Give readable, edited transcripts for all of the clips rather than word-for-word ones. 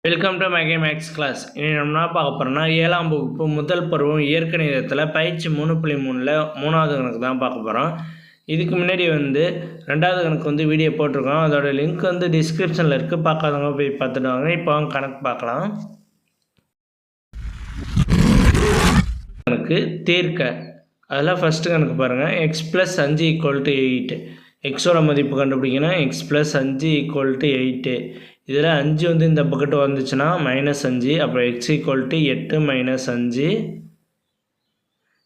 Welcome to my maths class. இனி நம்ம என்ன பார்க்க போகிறோம்னா 7ஆம் வகுப்பு முதல் பருவம் இயற்கணிதத்தில் பயிற்சி 3.3ல் 3வது கணக்கு தான் பார்க்க போகிறோம். இதுக்கு முன்னாடி ரெண்டாவது கணக்கு வீடியோ போட்டிருக்கோம். அதோட லிங்க் டிஸ்கிரிப்ஷனில் இருக்குது. பார்க்காதவங்க போய் பார்த்துட்டு வாங்க. இப்போ கணக்கு பார்க்கலாம். கணக்கு தீர்க்க. அதில் ஃபஸ்ட்டு கணக்கு பாருங்கள். x + 5 = 8. எக்ஸோட மதிப்பு கண்டுபிடிக்கணும். x + 5 = 8. இதில் 5 இந்த பக்கெட்டு வந்துச்சுன்னா -5. அப்புறம் x = 8 - 5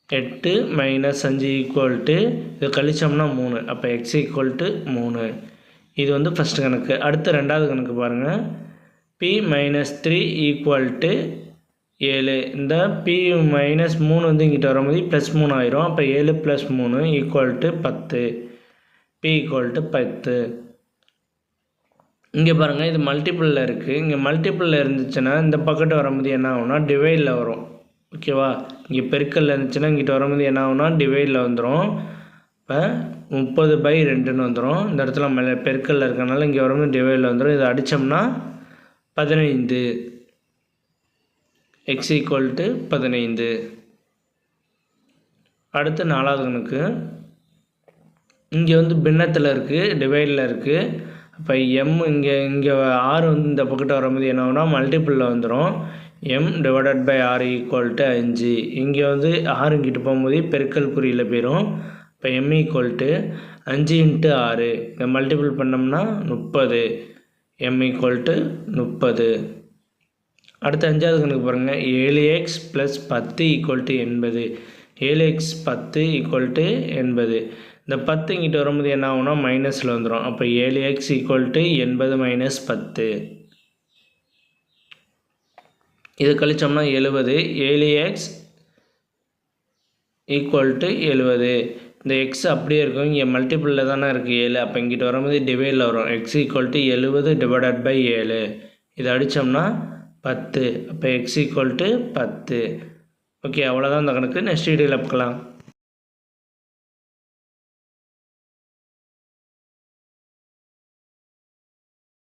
8 - 5 இது கழிச்சோம்னா 3. அப்போ x = 3. இது ஃபஸ்ட்டு கணக்கு. அடுத்து ரெண்டாவது கணக்கு பாருங்கள். p - 3 = 7. இந்த p - 3 இங்கிட்ட வரும்போது +3 ஆயிரும். அப்போ 7 + 3 = 10. p = 10. இங்கே பாருங்கள், இது மல்டிப்பிளில் இருக்குது. இங்கே மல்டிப்பிளில் இருந்துச்சுன்னா இந்த பக்கெட்டு வரும்போது என்ன ஆகும்னா டிவைடில் வரும். ஓகேவா? இங்கே பெருக்கல்ல இருந்துச்சுன்னா இங்கிட்ட வரும்போது என்ன ஆகும்னா டிவைடில் வந்துடும். இப்போ 30/2ன்னு வந்துடும். இந்த இடத்துல பெருக்கல்ல இருக்கனால இங்கே வரும்போது டிவைடில் வந்துடும். இதை அடித்தோம்னா 15. x = 15. அடுத்து நாலாவது கணக்கு. இங்கே பின்னத்தில் இருக்குது, டிவைடில் இருக்குது. அப்போ m இங்கே 6 இந்த பக்கெட்டு வரும்போது என்ன ஆகும்னா மல்டிப்பிளில் வந்துடும். m/6 = 5. இங்கே 6 இங்கிட்டு போகும்போது பெருக்கல் குறியில் போயிடும். இப்போ m = 5 × 6. இதை மல்டிபிள் பண்ணோம்னா 30. m = 30. அடுத்து அஞ்சாவது கணக்கு பாருங்கள். 7x + 10 = 80. 7x 10 = 80. இந்த 10 இங்கிட்ட வரும்போது என்ன ஆகும்னா மைனஸில் வந்துடும். அப்போ 7x = 80 - 10. இது கழிச்சோம்னா 70. 7x = 70. இந்த எக்ஸ் அப்படியே இருக்கும். இங்கே மல்டிப்பிளில் தானே இருக்குது 7. அப்போ இங்கிட்ட வரும்போது டிவைடில் வரும். x = 70/7. இதை அடித்தோம்னா 10. அப்போ x = 10. ஓகே, அவ்வளோதான் இந்த கணக்கு. நெக்ஸ்ட் வீடியோவில் பார்க்கலாம்.